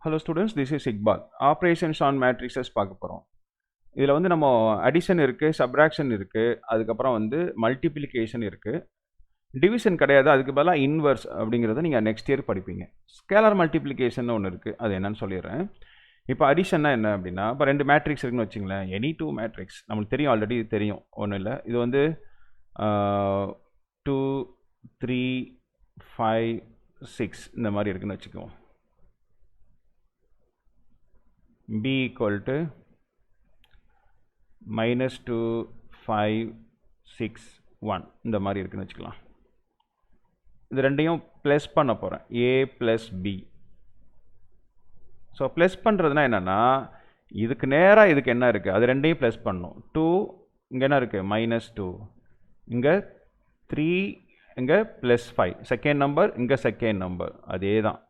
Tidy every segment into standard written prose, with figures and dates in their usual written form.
Hello students, this is Iqbal. Operations on matrices பார்க்க போறோம். இதுல வந்து நம்ம addition இருக்கு, subtraction இருக்கு, அதுக்கப்புறம் வந்து multiplication இருக்கு. division கிடையாது, அதுக்கு பதிலா inverse அப்படிங்கறத நீங்க next year படிப்பீங்க. scalar multiplication ஒன்னு இருக்கு, அது என்னன்னு சொல்லிடுறேன். இப்போ additionனா என்ன அப்படின்னா, இப்போ ரெண்டு மேட்ரிக்ஸ் இருக்குன்னு வச்சுங்களேன், any two matrix நமக்கு தெரியும், ஆல்ரெடி தெரியும், ஒன்றும் இல்லை. இது வந்து 2, 3, 5, 6 இந்த மாதிரி இருக்குன்னு வச்சுக்குவோம். b equal to -2, 5, 6, 1 இந்த மாதிரி இருக்குன்னு வச்சுக்கலாம். இது ரெண்டையும் ப்ளஸ் பண்ண போகிறேன், a + b. ஸோ ப்ளஸ் பண்ணுறதுனா என்னென்னா, இதுக்கு நேராக இதுக்கு என்ன இருக்குது, அது ரெண்டையும் ப்ளஸ் பண்ணணும். 2 இங்கே என்ன இருக்குது, -2, இங்கே 3, இங்கே +5, செகண்ட் நம்பர், இங்கே செகண்ட் நம்பர், அதே தான்.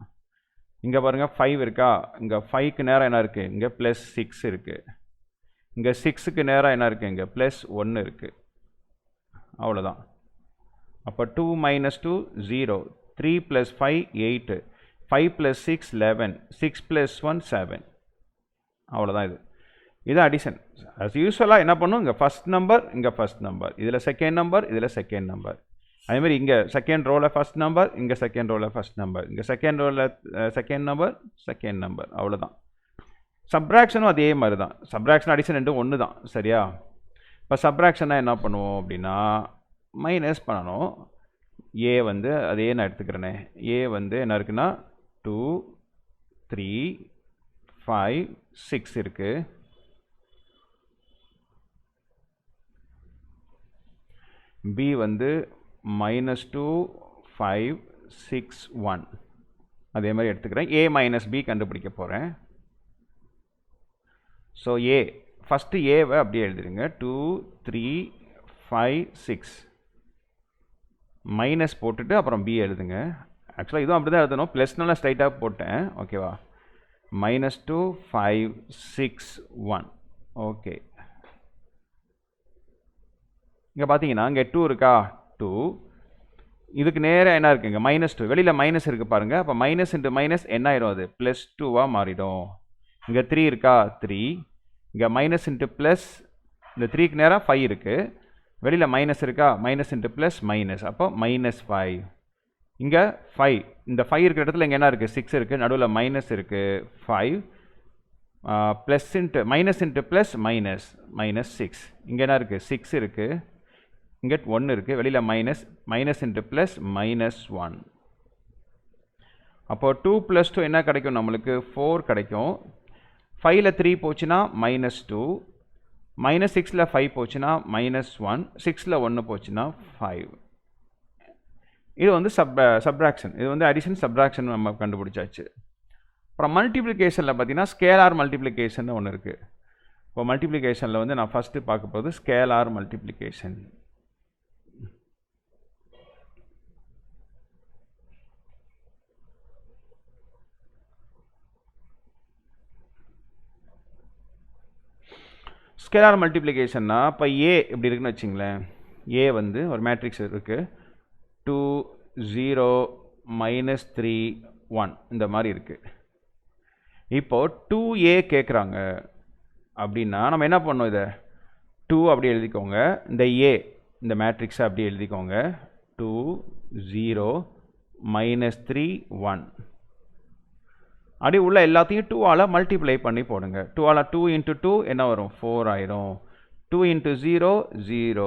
இங்கே பாருங்கள் 5 இருக்கா, இங்கே 5க்கு நேராக என்ன இருக்குது, இங்கே +6 இருக்குது, இங்கே 6க்கு நேராக என்ன இருக்குது, இங்கே +1 இருக்குது. அவ்வளோதான். அப்போ 2 - 2 0, 3 + 5 8, 5 + 6 11, 6 + 1 7. அவ்வளோதான். இது அடிஷன். as யூஸ்வலாக என்ன பண்ணும், இங்கே ஃபஸ்ட் நம்பர், இங்கே ஃபஸ்ட் நம்பர், இதில் செகண்ட் நம்பர், இதில் செகண்ட் நம்பர். அதேமாதிரி இங்கே செகண்ட் ரோவில் ஃபஸ்ட் நம்பர், இங்கே செகண்ட் ரோவில் ஃபஸ்ட் நம்பர், இங்கே செகண்ட் ரோவில் செகண்ட் நம்பர், செகண்ட் நம்பர், அவ்வளோதான். சப்ராக்ஷனும் அதே மாதிரி தான். சப்ராக்ஷன் அடிஷன் ரெண்டும் ஒன்று தான், சரியா? இப்போ சப்ராக்ஷனாக என்ன பண்ணுவோம் அப்படின்னா, மைனஸ் பண்ணணும். ஏ வந்து அதே நான் எடுத்துக்கிறேனே, ஏ வந்து என்ன இருக்குன்னா 2, 3, 5, 6 இருக்குது. பி வந்து -2, 5, 6, 1 அதே மாதிரி எடுத்துக்கிறேன். a - b கண்டுபிடிக்க போகிறேன். ஸோ a ஃபஸ்ட்டு ஏவை அப்படியே எழுதிடுங்க. 2, 3, 5, 6 மைனஸ் போட்டுட்டு அப்புறம் b எழுதுங்க. ஆக்சுவலாக இதுவும் அப்படி தான் எழுதணும், ப்ளஸ்னால ஸ்ட்ரைட்டாக போட்டேன், ஓகேவா? -2, 5, 6, 1. ஓகே, இங்கே பார்த்தீங்கன்னா இங்கே 2 இருக்கா, 2 இதுக்கு நேராக என்ன இருக்குங்க, -2, வெளியில் மைனஸ் இருக்குது பாருங்கள். அப்போ மைனஸ் இன்ட்டு மைனஸ் என்ன ஆயிடும், அது +2வாக மாறிடும். இங்கே 3 இருக்கா, 3 இங்கே மைனஸ் இன்ட்டு ப்ளஸ், இந்த 3க்கு நேராக 5 இருக்குது, வெளியில் மைனஸ் இருக்கா, மைனஸ் இன்ட்டு ப்ளஸ் மைனஸ், அப்போ -5. இங்கே 5, இந்த 5 இருக்கிற இடத்துல இங்கே என்ன இருக்குது, 6 இருக்குது, நடுவில் மைனஸ் இருக்குது, 5 plus into minus into plus minus, -6. இங்கே என்ன இருக்குது, 6 இருக்குது, இங்கே 1 இருக்குது, வெளியில் மைனஸ் இன்ட்டு ப்ளஸ் -1. அப்போது 2 + 2 என்ன கிடைக்கும் நம்மளுக்கு, 4 கிடைக்கும். 5ல் 3 போச்சுன்னா -2, -6ல் 5 போச்சுன்னா -1, 6ல் 1 போச்சுன்னா 5. இது வந்து சப்ராக்ஷன். இது வந்து அடிஷன் சப்ராக்ஷன் நம்ம கண்டுபிடிச்சாச்சு. அப்புறம் மல்டிப்ளிகேஷனில் பார்த்தீங்கன்னா ஸ்கேலார் மல்டிப்ளிகேஷன் ஒன்று இருக்குது. இப்போ மல்டிப்ளிகேஷனில் வந்து நான் ஃபஸ்ட்டு பார்க்க போகிறது ஸ்கேலார் மல்டிப்ளிகேஷன். ஸ்கேலார் மல்டிப்ளிகேஷன்னா இப்போ ஏ இப்படி இருக்குன்னு வச்சிங்களேன். ஏ வந்து ஒரு மேட்ரிக்ஸ் இருக்குது, 2, 0, -3, 1 இந்த மாதிரி இருக்குது. இப்போது 2a கேட்குறாங்க அப்படின்னா நம்ம என்ன பண்ணோம், இதை 2 அப்படி எழுதிக்கோங்க, இந்த ஏ இந்த மேட்ரிக்ஸை அப்படி எழுதிக்கோங்க. 2, 0, -3, 1 அப்படி உள்ள எல்லாத்தையும் 2ஆல் மல்டிப்ளை பண்ணி போடுங்க. 2ஆல் 2 × 2 என்ன வரும், 4 ஆயிரும். 2 × 0 0,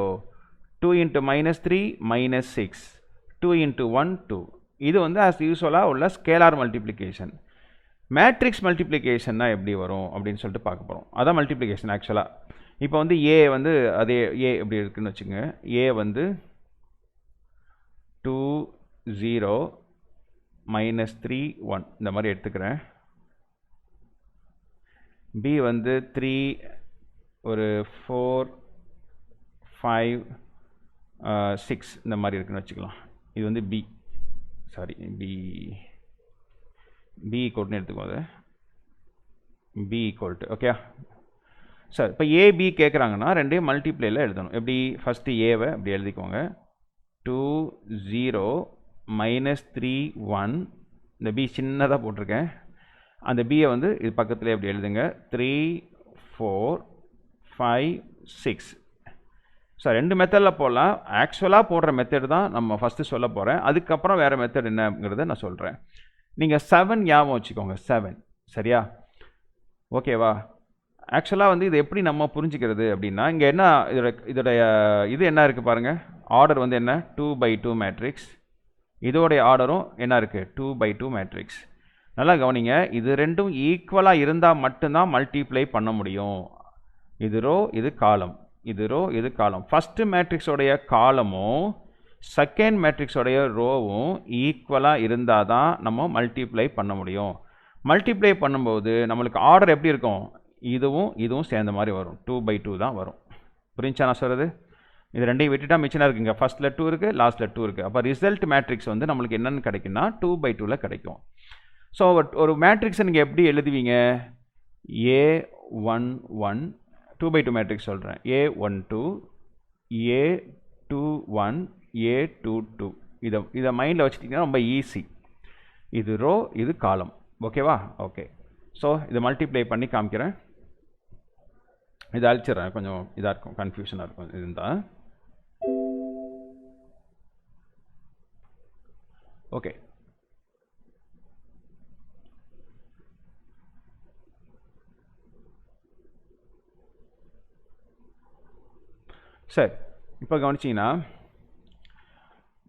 2 × -3 -6, 2 × 1 2. இது வந்து ஆஸ் யூஸ்வலாக உள்ள ஸ்கேலார் மல்டிப்ளிகேஷன். மேட்ரிக்ஸ் மல்டிப்ளிகேஷன்னா எப்படி வரும் அப்படின்னு சொல்லிட்டு பார்க்க போகிறோம். அதான் மல்டிப்ளிகேஷன் ஆக்சுவலாக. இப்போ வந்து ஏ வந்து அதே ஏ எப்படி இருக்குன்னு வச்சுங்க. ஏ வந்து 2, 0, -3, 1 இந்த மாதிரி எடுத்துக்கிறேன். பி வந்து 3, ஒரு 4, 5, 6 இந்த மாதிரி இருக்குன்னு வச்சுக்கலாம். இது வந்து பி, சாரி பி ஈக்குவல்னு எடுத்துக்கோங்க. B equal to, okay sir. இப்போ ஏபி கேட்குறாங்கன்னா ரெண்டையும் மல்டிப்ளேயில் எழுதணும். எப்படி, ஃபஸ்ட்டு ஏவை அப்படி எழுதிக்கோங்க. 2, 0, -3, 1 இந்த b சின்னதாக போட்டிருக்கேன். அந்த பியை வந்து இது பக்கத்தில் எப்படி எழுதுங்க 3 4 5 6. ஸோ 2 மெத்தடில் போடலாம். ஆக்சுவலாக போடுற மெத்தட் தான் நம்ம ஃபஸ்ட்டு சொல்ல போகிறேன். அதுக்கப்புறம் வேறு மெத்தட் என்னங்கிறத நான் சொல்கிறேன். நீங்கள் 7 ஞாபகம் வச்சுக்கோங்க. 7 சரியா? ஓகேவா? ஆக்சுவலாக வந்து இது எப்படி நம்ம புரிஞ்சுக்கிறது அப்படின்னா, இங்கே என்ன இதோடைய இது என்ன இருக்குது பாருங்கள். ஆர்டர் வந்து என்ன 2x2 மேட்ரிக்ஸ். இதோடைய ஆர்டரும் என்ன இருக்குது 2x2 மேட்ரிக்ஸ். நல்லா கவனிங்க. இது ரெண்டும் ஈக்குவலாக இருந்தால் மட்டும்தான் மல்டிப்ளை பண்ண முடியும். இது ரோ, இது காலம். இது ரோ, இது காலம். ஃபஸ்ட்டு மேட்ரிக்ஸோடைய காலமும் செகண்ட் மேட்ரிக்ஸோடைய ரோவும் ஈக்குவலாக இருந்தால் தான் நம்ம மல்டிப்ளை பண்ண முடியும். மல்டிப்ளை பண்ணும்போது நம்மளுக்கு ஆர்டர் எப்படி இருக்கும்? இதுவும் சேர்ந்த மாதிரி வரும். 2x2 தான் வரும். புரிஞ்சா நான் சொல்கிறது? இது ரெண்டையும் விட்டுட்டா மிச்சம் இருக்குங்க. ஃபஸ்ட்டில் 2 இருக்குது, லாஸ்ட்டில் 2 இருக்குது. அப்போ ரிசல்ட் மேட்ரிக்ஸ் வந்து நம்மளுக்கு என்னென்னு கிடைக்குன்னா 2x2ல் கிடைக்கும். ஸோ ஒரு மேட்ரிக்ஸை நீங்கள் எப்படி எழுதுவீங்க? A11 2x2 மேட்ரிக்ஸ் சொல்கிறேன். A12 A21 A22 இதை மைண்டில் வச்சுட்டிங்கன்னா ரொம்ப ஈஸி. இது ரோ, இது காலம். ஓகேவா? ஓகே. ஸோ இதை மல்டிப்ளை பண்ணி காமிக்கிறேன். இதை அழிச்சிட்றேன். கொஞ்சம் இதாக இருக்கும், கன்ஃபியூஷனாக இருக்கும் இருந்தால். ஓகே. சரி, இப்போ கவனிச்சிங்கன்னா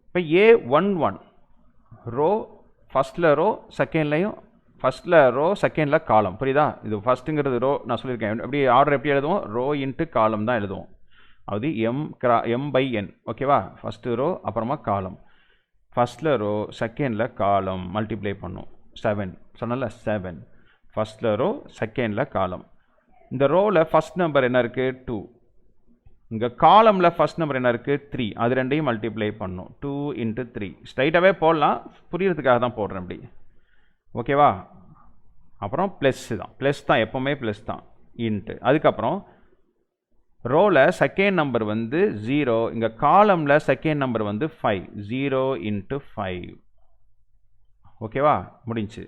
இப்போ A11 ரோ, ஃபஸ்ட்டில் ரோ, செகண்ட்லையும் ஃபஸ்ட்டில் ரோ, செகண்டில் காலம். புரியுதா? இது ஃபஸ்ட்டுங்கிறது ரோ நான் சொல்லியிருக்கேன். எப்படி ஆர்டர் எப்படி எழுதுவோம்? ரோ இன்ட்டு காலம் தான் எழுதுவோம். அது M/N. ஓகேவா? ஃபஸ்ட்டு ரோ அப்புறமா காலம். ஃபஸ்ட்டில் ரோ, செகண்டில் காலம் மல்டிப்ளை பண்ணும். 7 சொன்னல 7. ஃபஸ்ட்டில் ரோ, செகண்டில் காலம். இந்த ரோவில் ஃபஸ்ட் நம்பர் என்ன இருக்குது? 2. இங்கே காலமில் ஃபஸ்ட் நம்பர் என்ன இருக்குது? 3. அது ரெண்டையும் மல்டிப்ளை பண்ணும். 2 × 3. ஸ்ட்ரைட்டாகவே போடலாம், புரியறதுக்காக தான் போடுறேன் அப்படி. ஓகேவா? அப்புறம் ப்ளஸ் தான் எப்போவுமே ப்ளஸ் தான். இன்ட்டு அதுக்கப்புறம் ரோவில் செகண்ட் நம்பர் வந்து 0. இங்கே காலமில் செகண்ட் நம்பர் வந்து 5. 0 × 5. ஓகேவா? முடிஞ்சு.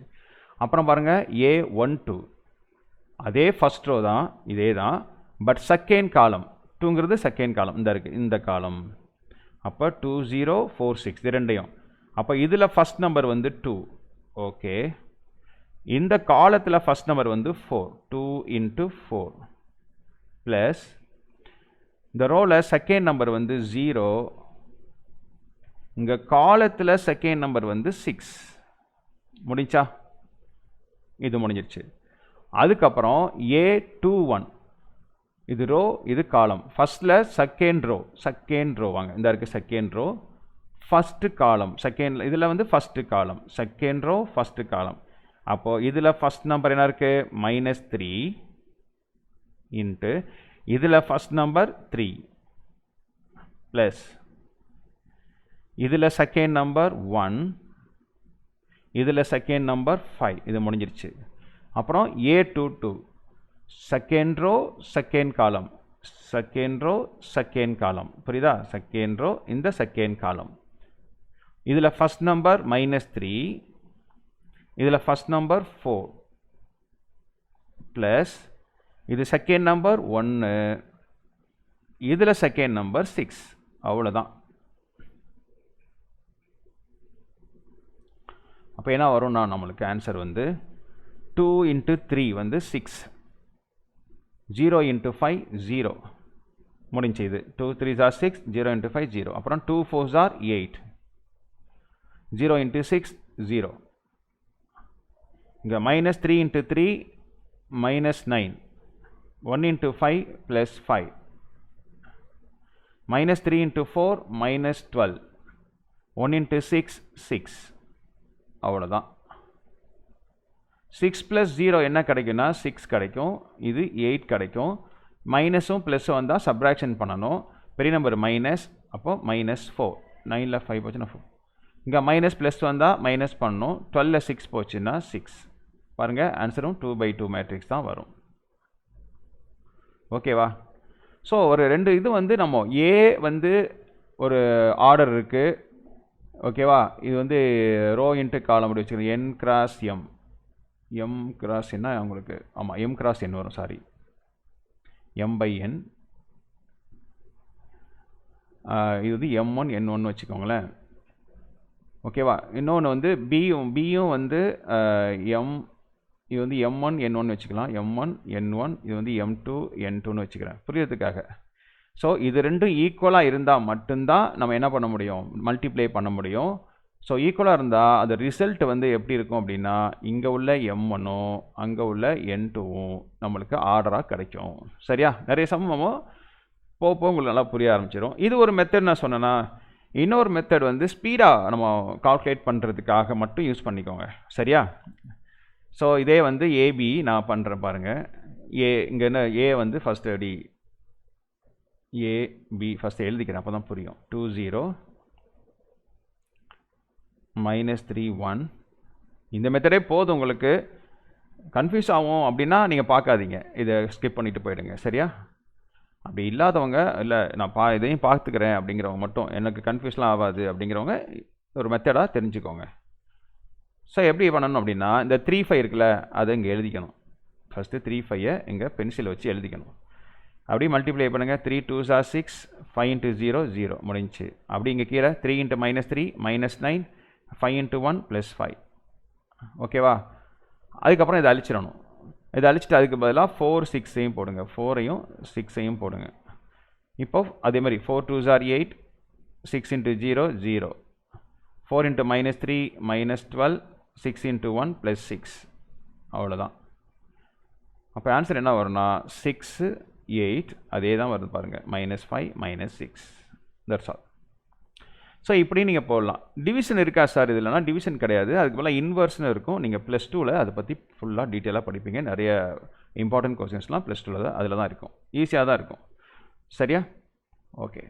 அப்புறம் பாருங்கள் A12 அதே ஃபஸ்ட் ரோ தான், இதே தான். But second column 2ங்கிறது second column. இந்த இருக்குது, இந்த காலம். அப்போ 2 0 4 6 இது ரெண்டையும். அப்போ இதில் ஃபஸ்ட் நம்பர் வந்து 2. ஓகே. இந்த காலத்தில் ஃபஸ்ட் நம்பர் வந்து 4. 2 × 4 ப்ளஸ் இந்த ரோவில் செகண்ட் நம்பர் வந்து 0. இங்கே காலத்தில் செகண்ட் நம்பர் வந்து 6. முடிஞ்சா? இது முடிஞ்சிருச்சு. அதுக்கப்புறம் A21 இது ரோ, இது காலம். ஃபஸ்ட்டில் செகண்ட் ரோ வாங்க. இந்த இருக்குது second row, first column. Second இதில் வந்து first column, second row, first காலம். அப்போது இதில் ஃபஸ்ட் நம்பர் என்ன இருக்குது? -3 இன்ட்டு இதில் ஃபஸ்ட் நம்பர் 3 ப்ளஸ் இதில் செகண்ட் நம்பர் 1, இதில் செகண்ட் நம்பர் 5. இது முடிஞ்சிருச்சு. அப்புறம் A22 second row, second column, second row, second column. புரியுதா? செகண்ட் ரோ, இந்த செகண்ட் காலம். இதில் ஃபஸ்ட் நம்பர் -3, இதில் ஃபஸ்ட் நம்பர் 4 ப்ளஸ் இது செகண்ட் நம்பர் 1, இதில் செகண்ட் நம்பர் 6. அவ்வளோதான். அப்போ என்ன வரும்னா நம்மளுக்கு ஆன்சர் வந்து 2 × 3 வந்து 6. 0 × 5 0. முடிஞ்சு. இது 2 3s are 6, 0 × 5 0. அப்புறம் 2 4s are 8. 0 × 6 0. இங்கே -3 × 3 -9. 1 × 5 +5. -3 × 4 -12. 1 × 6 6. அவ்வளோதான். 6 + 0 என்ன கிடைக்குன்னா 6 கிடைக்கும். இது 8 கிடைக்கும். மைனஸும் ப்ளஸும் வந்தால் சப்ராக்ஷன் பண்ணணும். பெரிய நம்பர் மைனஸ், அப்போ -4. 9ல் 5 போச்சுன்னா 4. இங்கே மைனஸ் ப்ளஸ் வந்தால் மைனஸ் பண்ணணும். 12ல் 6 போச்சுன்னா 6. பாருங்கள், ஆன்சரும் 2/2 மேட்ரிக்ஸ் தான் வரும். ஓகேவா? ஸோ ஒரு 2 இது வந்து நம்ம ஏ வந்து ஒரு ஆர்டர் இருக்குது. ஓகேவா? இது வந்து ரோ இன்ட்டு காலம் அப்படி வச்சுக்கணும். n × m. m cross என்ன உங்களுக்கு ஆமாம் m cross n வரும் சாரி m by n இது வந்து m1 n1 வச்சுக்கோங்களேன் ஓகேவா இன்னொன்று வந்து பியும் வந்து இது வந்து m1 n1 வச்சுக்கலாம் m1 n1 இது வந்து m2 n2ன்னு வச்சுக்கிறேன் புரியறதுக்காக ஸோ இது ரெண்டும் ஈக்குவலாக இருந்தால் மட்டும்தான் நம்ம என்ன பண்ண முடியும் மல்டிப்ளை பண்ண முடியும் ஸோ ஈக்குவலாக இருந்தால் அது ரிசல்ட் வந்து எப்படி இருக்கும் அப்படின்னா இங்கே உள்ள m1ம் அங்கே உள்ள n2வும் நம்மளுக்கு ஆர்டராக கிடைக்கும் சரியா நிறைய சமமோ போக உங்களுக்கு நல்லா புரிய ஆரம்பிச்சிடும் இது ஒரு மெத்தட் நான் சொன்னேன்னா இன்னொரு மெத்தட் வந்து ஸ்பீடாக நம்ம கால்குலேட் பண்ணுறதுக்காக மட்டும் யூஸ் பண்ணிக்கோங்க சரியா ஸோ இதே வந்து ஏபி நான் பண்ணுறேன் பாருங்கள் இங்கே என்ன ஏ வந்து ஃபஸ்ட்டு அடி ஏபி ஃபஸ்ட்டு எழுதிக்கிறேன் அப்போ தான் புரியும் 2 0 -3 1 இந்த மெத்தடே போதும் உங்களுக்கு கன்ஃபியூஸ் ஆகும் அப்படின்னா நீங்கள் பார்க்காதீங்க இதை ஸ்கிப் பண்ணிவிட்டு போயிடுங்க சரியா அப்படி இல்லாதவங்க இல்லை நான் இதையும் பார்த்துக்கிறேன் அப்படிங்கிறவங்க மட்டும் எனக்கு கன்ஃபியூஸ்லாம் ஆகாது அப்படிங்கிறவங்க ஒரு மெத்தடாக தெரிஞ்சுக்கோங்க ஸோ எப்படி பண்ணணும் அப்படின்னா இந்த 3 5 இருக்குல்ல அதை இங்கே எழுதிக்கணும் ஃபஸ்ட்டு 3 5 இங்கே பென்சில் வச்சு எழுதிக்கணும் அப்படி மல்டிப்ளை பண்ணுங்கள் 3 2s are 6 5 into 0 0 முடிஞ்சு அப்படி இங்கே கீழே 3 into -3 -9 5 into 1 + 5 ஓகேவா அதுக்கப்புறம் இதை அழிச்சிடணும் இதை அழிச்சிட்டு அதுக்கு பதிலாக 4 6ஐயும் போடுங்க 4ஐயும் 6ஐயும் போடுங்க இப்போ அதே மாதிரி 4 2s are 8 6 into 0 0 4 into -3 -12 6 into 1 + 6 அவ்வளோதான் அப்போ ஆன்சர் என்ன வரும்னா 6 8 அதே தான் வருது பாருங்கள் -5 -6 தட்ஸ் ஆல் ஸோ இப்படி நீங்கள் போடலாம் டிவிஷன் இருக்கா சார் இது இல்லைனா டிவிஷன் கிடையாது அதுக்கு பதிலாக இன்வர்ஸ்னு இருக்கும் நீங்கள் +2ல் அதை பற்றி ஃபுல்லாக டீட்டெயிலாக படிப்பீங்க நிறைய இம்பார்ட்டன்ட் கொஸ்டின்ஸ்லாம் +2ல் தான் அதில் தான் இருக்கும் ஈஸியாக தான் இருக்கும் சரியா ஓகே